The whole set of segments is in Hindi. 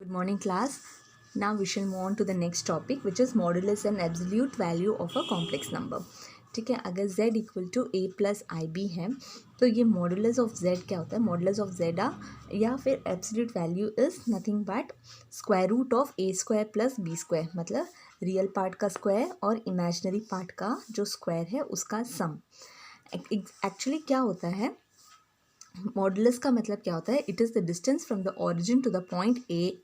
Good morning class. Now we shall move on to the next topic which is modulus and absolute value of a complex number. ठीक है, अगर z equal to a plus I B है तो ये मॉडुलस ऑफ z क्या होता है? मॉडुलस ऑफ z या फिर absolute value is nothing but square root of a square plus b square, मतलब रियल पार्ट का स्क्वायर और इमेजिनरी पार्ट का जो स्क्वायर है उसका सम. एक्चुअली क्या होता है, मॉडुलस का मतलब क्या होता है? It is the distance from the origin to the point A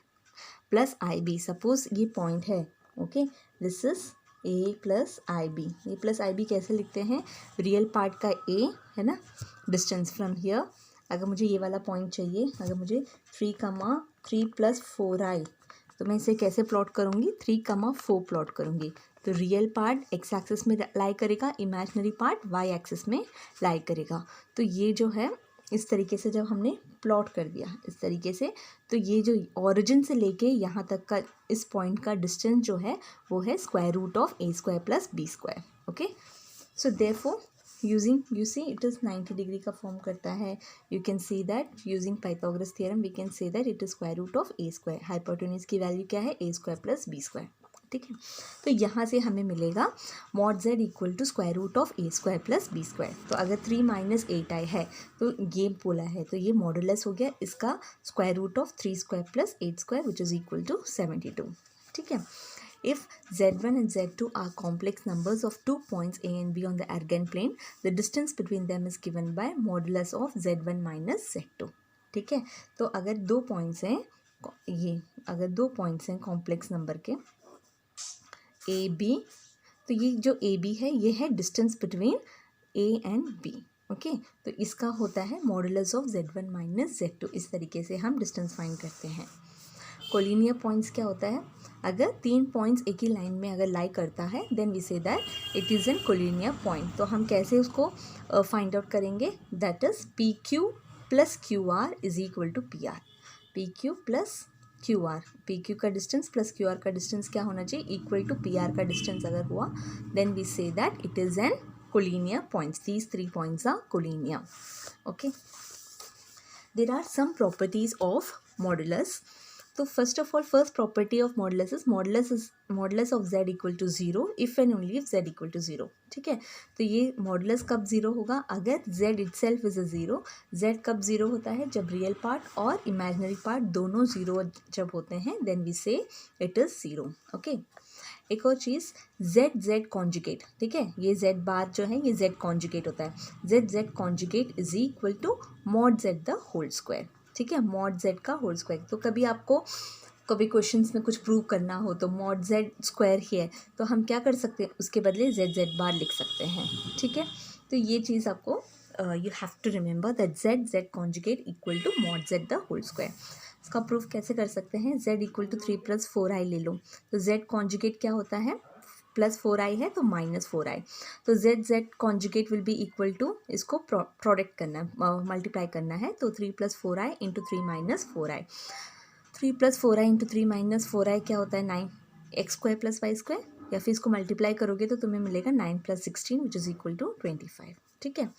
plus I B. Suppose ये पॉइंट है, okay, this is A plus I B. A plus I B कैसे लिखते हैं? रियल पार्ट का ए है ना, डिस्टेंस फ्रॉम हियर. अगर मुझे ये वाला पॉइंट चाहिए, अगर मुझे 3 प्लस 4i, तो मैं इसे कैसे प्लॉट करूँगी? 3, 4 प्लॉट करूँगी. तो रियल पार्ट एक्स एक्सिस में लाई करेगा, इमेजिनरी पार्ट वाई एक्सिस में लाई करेगा. तो ये जो है इस तरीके से जब हमने प्लॉट कर दिया इस तरीके से, तो ये जो ओरिजिन से लेके यहाँ तक का इस पॉइंट का डिस्टेंस जो है वो है square root of A square plus B square. Okay, so therefore using you see it is 90 degree का फॉर्म करता है. You can see that using Pythagoras theorem we can say that it is square root of A square. Hypotenuse की वैल्यू क्या है? A square plus B square. ठीक है, तो यहाँ से हमें मिलेगा mod z equal to square root of A square plus B square. तो अगर 3 माइनस 8i है तो ये बोला है, तो ये मॉडुलस हो गया इसका square root of 3 square plus 8 square which is equal to 72. ठीक है, if z1 and z2 are complex numbers of 2 points a and b on the argand plane, the distance between them is given by modulus of z1 minus z2. ठीक है, तो अगर दो पॉइंट्स हैं, ये अगर दो पॉइंट्स हैं कॉम्प्लेक्स नंबर के ए बी, तो ये जो ए बी है ये है distance between A and B. Okay, तो इसका होता है modulus of z1 minus z2. इस तरीके से हम डिस्टेंस फाइंड करते हैं. कोलिनियर पॉइंट्स क्या होता है? अगर 3 पॉइंट्स एक ही लाइन में अगर लाई करता है then we say that it is an collinear point. तो हम कैसे उसको फाइंड आउट करेंगे? That is P Q plus Q R is equal to P R. P Q plus Q R, P Q का डिस्टेंस प्लस क्यू आर का डिस्टेंस क्या होना चाहिए? इक्वल टू पी आर का डिस्टेंस अगर हुआ then we say that it is an collinear points. These 3 points are collinear. Okay, there are some properties of modulus. तो first of all first property of modulus is modulus of z equal to 0 if and only if z equal to 0. ठीक है, तो ये मॉडुलस कब 0 होगा? अगर z itself is a 0. z कब 0 होता है? जब रियल पार्ट और इमेजिनरी पार्ट दोनों 0 जब होते हैं देन वी से इट इज़ 0. ओके, एक और चीज़ z कॉन्जुगेट. ठीक है, ये z बार जो है ये z कॉन्जुगेट होता है. z conjugate is equal to mod z the whole square. ठीक है, मॉड z का होल स्क्वायर. तो कभी आपको कभी क्वेश्चंस में कुछ प्रूव करना हो तो मॉड z स्क्वायर ही है तो हम क्या कर सकते हैं? उसके बदले z बार लिख सकते हैं. ठीक है, तो ये चीज़ आपको you have to remember that z conjugate equal to mod z the whole square. इसका प्रूफ कैसे कर सकते हैं? z equal to 3 plus 4i ले लो. तो z कॉन्जुगेट क्या होता है? प्लस 4i है तो माइनस 4i. तो z conjugate will be equal to, इसको प्रोडक्ट करना है, मल्टीप्लाई करना है. तो 3 plus 4i into 3 minus 4i. 3 plus 4i into 3 minus 4i क्या होता है? 9 X square plus Y square. या फिर इसको मल्टीप्लाई करोगे तो तुम्हें मिलेगा 9 plus 16 which is equal to 25. ठीक है,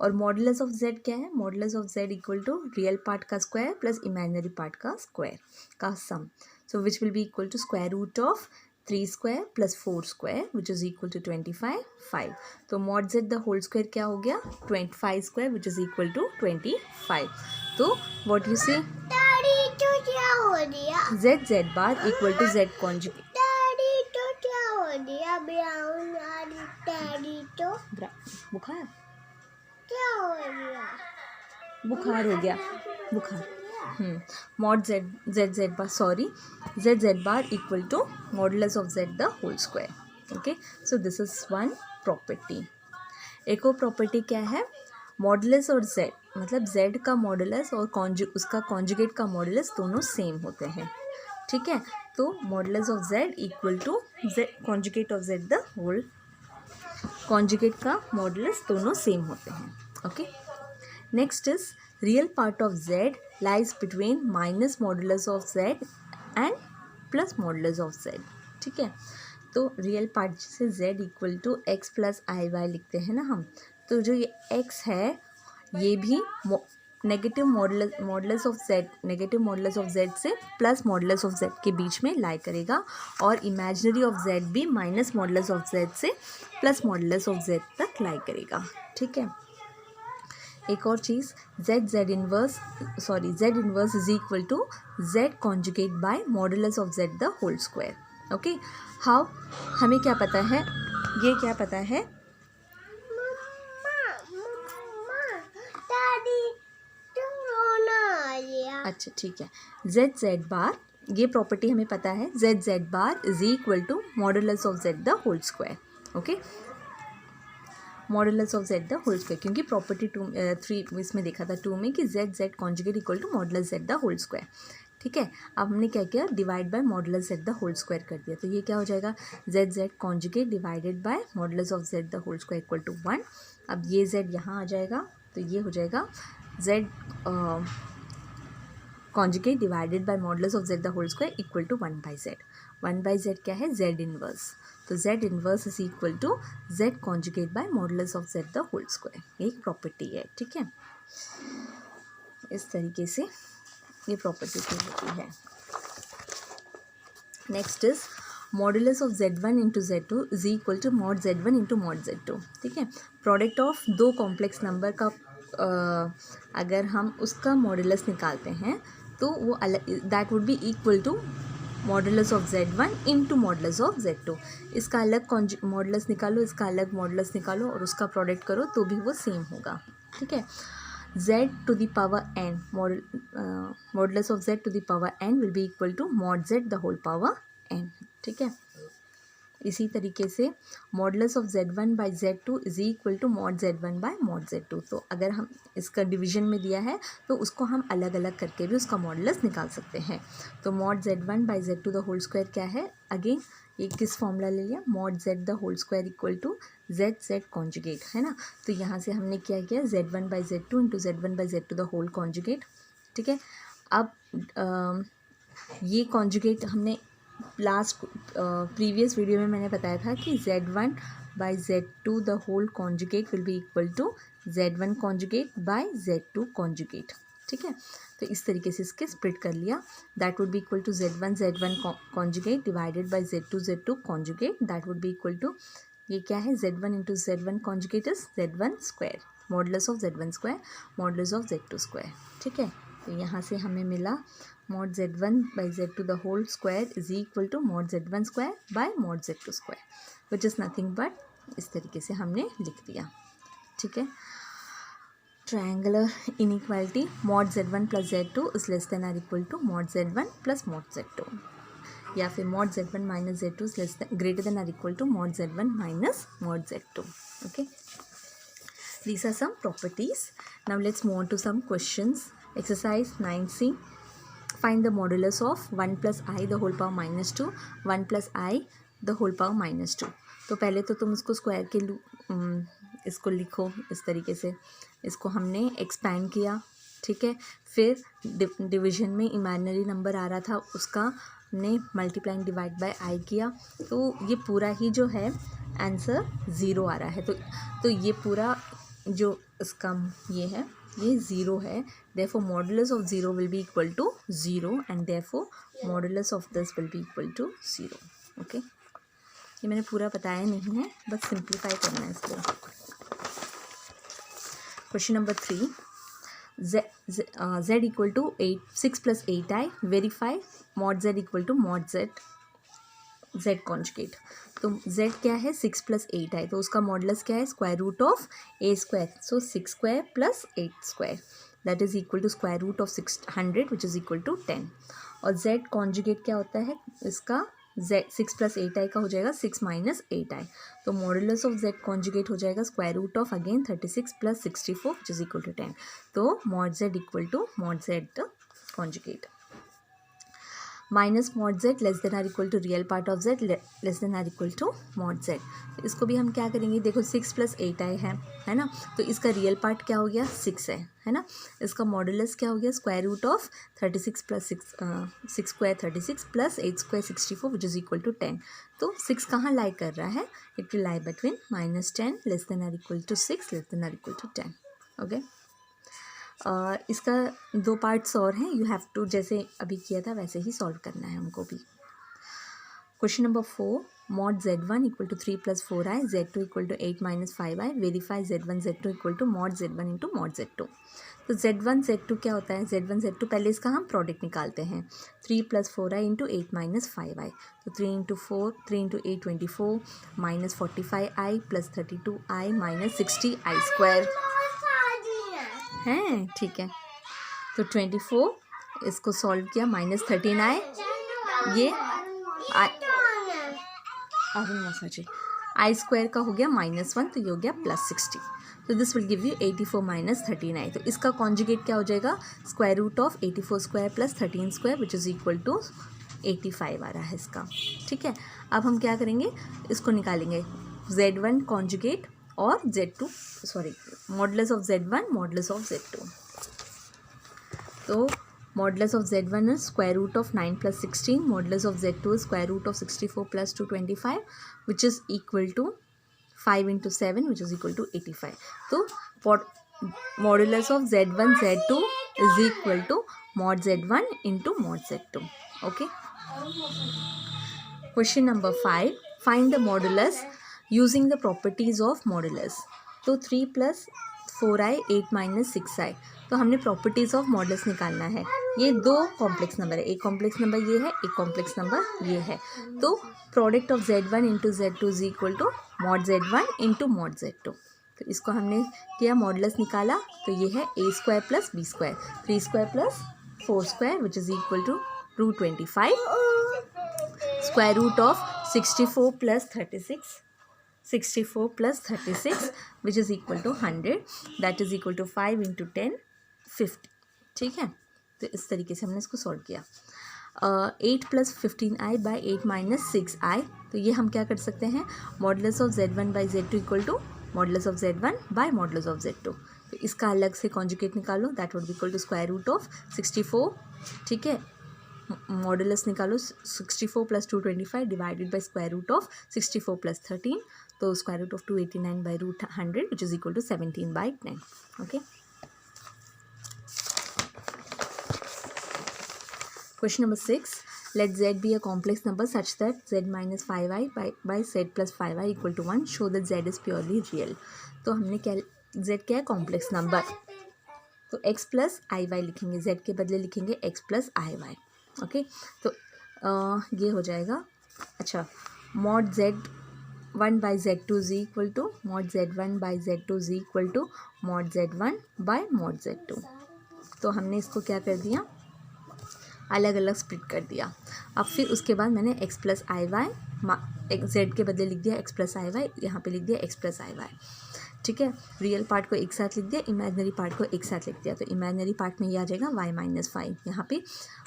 और मॉडुलस ऑफ z क्या है? Modulus of z equal to real part का स्क्वायर प्लस इमेजिनरी पार्ट का स्क्वायर का sum. So which will be equal to square root of 3 square plus 4 square which is equal to 25. तो mod z the whole square क्या हो गया? 25 square which is equal to 25. तो what you say z bar equal to z conjugate. बुखार बुखार हो गया, बुखार. Mod z bar, sorry, z bar equal to modulus of z the whole square. Okay, so this is one property. एक और प्रॉपर्टी क्या है? मॉडुलस और z, मतलब z का मॉडुलस और उसका कॉन्जुगेट का मॉडुलस दोनों सेम होते हैं. ठीक है, तो modulus of z equal to z conjugate of z the whole, conjugate का मॉडुलस दोनों सेम होते हैं. Okay, next is real part of z lies between minus modulus of z and plus modulus of z. ठीक है, तो रियल पार्ट से z equal to X plus I Y लिखते हैं ना हम. तो जो ये x है ये भी negative modulus of Z, negative modulus of Z से प्लस मॉडुलस ऑफ जेड के बीच में लाई करेगा, और इमेजिनरी ऑफ जेड भी माइनस मॉडुलस ऑफ जेड से प्लस मॉडुलस ऑफ जेड तक लाई करेगा। ठीक है। एक और चीज़, Z inverse is equal to Z conjugate by modulus of Z the whole square. Okay, how, हमें क्या पता है, ये क्या पता है, अच्छा ठीक है, जेड बार, ये प्रॉपर्टी हमें पता है, Z bar is equal to modulus of Z the whole square. Okay, modulus of Z the whole square, क्योंकि प्रॉपर्टी 3 इसमें देखा था 2 में कि Z conjugate equal to modulus Z the whole square. ठीक है, अब हमने क्या किया, divide by modulus Z the whole square कर दिया, तो ये क्या हो जाएगा, Z conjugate divided by modulus of Z the whole square equal to 1। अब ये जेड यहाँ आ जाएगा, तो ये हो जाएगा Z conjugate divided by modulus of Z the whole square equal to 1/z। 1/z क्या है, जेड इनवर्स, तो Z inverse is equal to Z conjugate by modulus of Z the whole square, एक प्रॉपर्टी है। ठीक है, इस तरीके से ये प्रॉपर्टी होती है। Next is modulus of z1 into z2 is equal to mod z1 into mod z2। ठीक है, प्रोडक्ट ऑफ दो कॉम्प्लेक्स नंबर का अगर हम उसका मॉडुलस निकालते हैं तो वो अलग, that would be equal to modulus of z1 into modulus of z2। इसका अलग मॉडुलस निकालो, इसका अलग मॉडुलस निकालो और उसका प्रोडक्ट करो तो भी वो सेम होगा। ठीक है, z to the power n, modulus of z to the power n will be equal to mod z the whole power n। ठीक है, इसी तरीके से modulus of z1 by z2 is equal to mod z1 by mod z2। तो अगर हम इसका डिवीजन में दिया है तो उसको हम अलग अलग करके भी उसका मॉडुलस निकाल सकते हैं। तो mod z1 by z2 the whole square क्या है, अगेन ये किस फॉर्मूला ले लिया, mod z the whole square equal to z conjugate, है ना। तो यहाँ से हमने क्या किया, z1 by z2 into z1 by z2 the whole conjugate. ठीक है, अब ये कॉन्जुगेट हमने लास्ट प्रीवियस वीडियो में मैंने बताया था कि z1 by z2 the whole conjugate will be equal to z1 conjugate by z2 conjugate. ठीक है, तो इस तरीके से इसके स्प्लिट कर लिया, that would be equal to z1 conjugate divided by z2 conjugate, that would be equal to, ये क्या है, z1 into z1 conjugate is z1 square, modulus of z1 square modulus of z2 square. ठीक है, तो यहाँ से हमें मिला mod z1 by z2 the whole square is equal to mod z1 square by mod z2 square, which is nothing but इस तरीके से हमने लिख दिया। ठीक है, triangular inequality mod z1 plus z2 is less than or equal to mod z1 plus mod z2, या फिर mod z1 minus z2 is less than greater than or equal to mod z1 minus mod z2। okay, these are some properties. Now let's move on to some questions. Exercise 9c, find the modulus of 1 plus I the whole power minus 2, 1 plus I the whole power minus 2। तो पहले तो तुम इसको स्क्वायर के इसको लिखो इस तरीके से, इसको हमने एक्सपैंड किया। ठीक है, फिर डिवीजन में इमेजिनरी नंबर आ रहा था उसका हमने मल्टीप्लाइंग डिवाइड बाय आई किया, तो ये पूरा ही जो है आंसर 0 आ रहा है। तो ये पूरा जो इसका ये है, ये 0 है, therefore modulus of 0 will be equal to 0 and therefore modulus of this will be equal to 0। Okay, ये मैंने पूरा बताया नहीं है, बस सिंप्लीफाई करना है इसको। Question number 3, z equal to 6 plus 8i, verify mod z equal to mod z conjugate. तो z क्या है, 6 प्लस 8i, तो उसका मॉडुलस क्या है, square root of a square, so 6 square plus 8 square that is equal to square root of 600 which is equal to 10। और z कॉन्जुगेट क्या होता है इसका, z 6 प्लस 8i का हो जाएगा 6 माइनस 8i, तो मॉडुलस ऑफ z कॉन्जुगेट हो जाएगा square root of again 36 plus 64 which is equal to 10। तो mod z equal to mod z conjugate, minus mod z less than or equal to real part of z less than or equal to mod z। इसको भी हम क्या करेंगे, देखो 6 प्लस 8i है ना, तो इसका रियल पार्ट क्या हो गया, 6 है ना। इसका मॉडुलस क्या हो गया, स्क्वायर रूट ऑफ 36 प्लस 6 square 36 plus 8 square 64 which is equal to 10। तो 6 कहाँ लाई कर रहा है, it will lie between -10 less than or equal to 6 less than or equal to 10। Okay, इसका 2 पार्ट्स और हैं, यू हैव टू जैसे अभी किया था वैसे ही सॉल्व करना है हमको भी। Question number 4, mod z1 equal to 3 + 4i, z2 equal to 8 - 5i, verify z1 z2 equal to mod z1 into mod z2। तो z1 z2 क्या होता है, z1 z2 पहले इसका हम प्रोडक्ट निकालते हैं, 3 + 4i इंटू 8 - 5i, तो 3 into 4, 3 into 8 24, minus 45i plus 32i minus 60i square है, ठीक है। तो 24 इसको सॉल्व किया, माइनस 13i, ये आई स्क्वायर का हो गया -1, तो ये हो गया +60। तो this will give you 84 - 13i। तो इसका कॉन्जुगेट क्या हो जाएगा, square root of 84 square plus 13 square which is equal to 85 आ रहा है इसका, ठीक है। अब हम क्या करेंगे, इसको निकालेंगे z1 कॉन्जुगेट और z2 sorry modulus of z1 modulus of z2। तो modulus of z1 is square root of 9 plus 16, modulus of z2 is square root of 64 plus 225 which is equal to 5 into 7 which is equal to 85. So modulus of z1 z2 is equal to mod z1 into mod z2. Okay. Question number 5, find the modulus using the properties of modulus. तो 3 + 4i 8 - 6i, तो हमने प्रॉपर्टीज़ ऑफ मॉडल्स निकालना है। ये 2 कॉम्प्लेक्स नंबर है, एक कॉम्प्लेक्स नंबर ये है, एक कॉम्प्लेक्स नंबर ये है। तो product of z1 into z2 is equal to mod z1 into mod z2। तो इसको हमने किया, मॉडल्स निकाला, तो ये है a² + b², 3² + 4² which is equal to √25, square root of 64 + 36, 64 + 36 which is equal to 100, that is equal to 5 × 10 50, ठीक है। तो इस तरीके से हमने इसको सॉल्व किया। 8 + 15i / 8 - 6i, तो ये हम क्या कर सकते हैं, modulus of z1 / z2 equal to modulus of z1 / modulus of z2। तो इसका अलग से कॉन्जुगेट निकालो, that would be equal to square root of 64, ठीक है। मॉडुलस निकालो 64 + 225 divided by square root of 64 + 13, तो square root of 289 / √100 which is equal to 17/10। Okay. Question number 6, let z be a complex number such that z - 5i by z + 5i equal to 1. Show that z is purely real. तो हमने क्या, z क्या है, कॉम्प्लेक्स नंबर, तो x + iy लिखेंगे, z के बदले लिखेंगे x + iy। ओके, तो ये हो जाएगा, अच्छा, mod z1 / z2 is equal to mod z1 / z2 is equal to mod z1 / mod z2। तो हमने इसको क्या कर दिया, अलग अलग स्प्लिट कर दिया। अब फिर उसके बाद मैंने x + iy, z के बदले लिख दिया x + iy, यहाँ पे लिख दिया x + iy, ठीक है। रियल पार्ट को एक साथ लिख दिया, इमेजनरी पार्ट को एक साथ लिख दिया, तो इमेजनरी पार्ट में ये आ जाएगा y - 5, यहाँ पे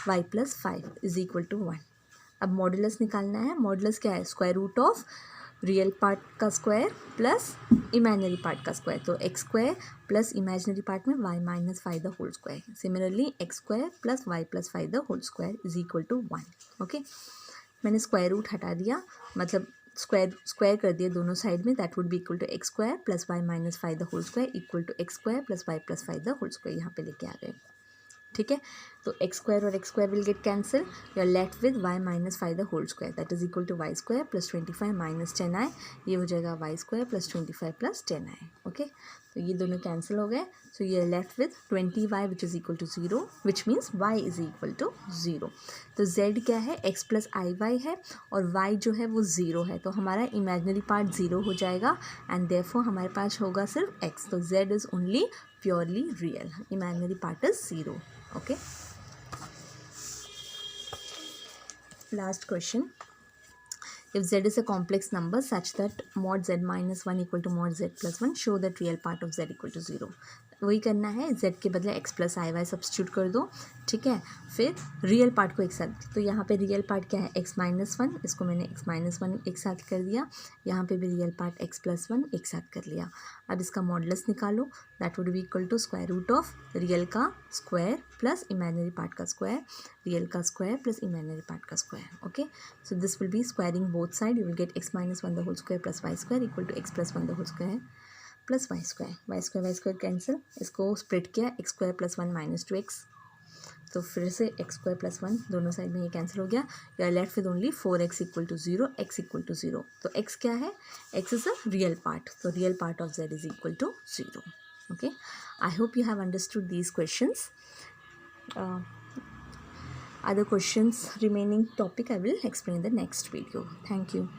y + 5 इज इक्वल टू 1। अब मॉडुलस निकालना है, मॉडुलस क्या है, square root of real part का स्क्वायर प्लस इमेजनरी पार्ट का स्क्वायर, तो x² प्लस इमेजनरी पार्ट में y - 5 the whole square, similarly x² + y + 5 the whole square is equal to 1। Okay, मैंने स्क्वायर रूट हटा दिया, मतलब स्क्वायर कर दिया दोनों साइड में, that would be equal to x² + y - 5 the whole square equal to x² + y + 5 the whole square, यहाँ पे लेके आ गए, ठीक है। तो x² और x² will get cancel, you are left with y - 5 the whole square, that is equal to y² + 25 - 10i, ये हो जाएगा y² + 25 + 10i। ओके, तो ये दोनों कैंसिल हो गए, so you are left with 20y which is equal to 0, which means y is equal to 0। तो z क्या है, x + iy है, और y जो है वो 0 है, तो हमारा इमेजनरी पार्ट 0 हो जाएगा, एंड देयरफॉर हमारे पास होगा सिर्फ x, तो z is only purely real, imaginary part is 0। Okay, last question, if z is a complex number such that mod z - 1 equal to mod z + 1, show that real part of z equal to 0। वही करना है, z के बदले x + iy सब्स्टिट्यूट कर दो, ठीक है। फिर रियल पार्ट को एक साथ, तो यहाँ पे रियल पार्ट क्या है, x - 1, इसको मैंने x - 1 एक साथ कर दिया, यहाँ पे भी रियल पार्ट x + 1 एक साथ कर लिया। अब इसका मॉडुलस निकालो, that would be equal to square root of real का स्क्वायर प्लस इमेजनरी पार्ट का स्क्वायर, रियल का स्क्वायर प्लस इमेजनरी पार्ट का square. Okay, so this will be squaring both side, you will get x - 1 the whole square plus y² equal to x + 1 the whole square plus Y square cancel, इसको स्प्लिट किया x square plus 1 minus 2x, तो फिर से एक्स स्क्वायर प्लस 1 दोनों साइड में ये कैंसिल हो गया, या left with only 4x equal to 0, x equal to 0. तो x क्या है, x is a real part, तो real part of z is equal to 0. Okay, I hope you have understood these questions. Other questions remaining topic I will explain in the next video. Thank you.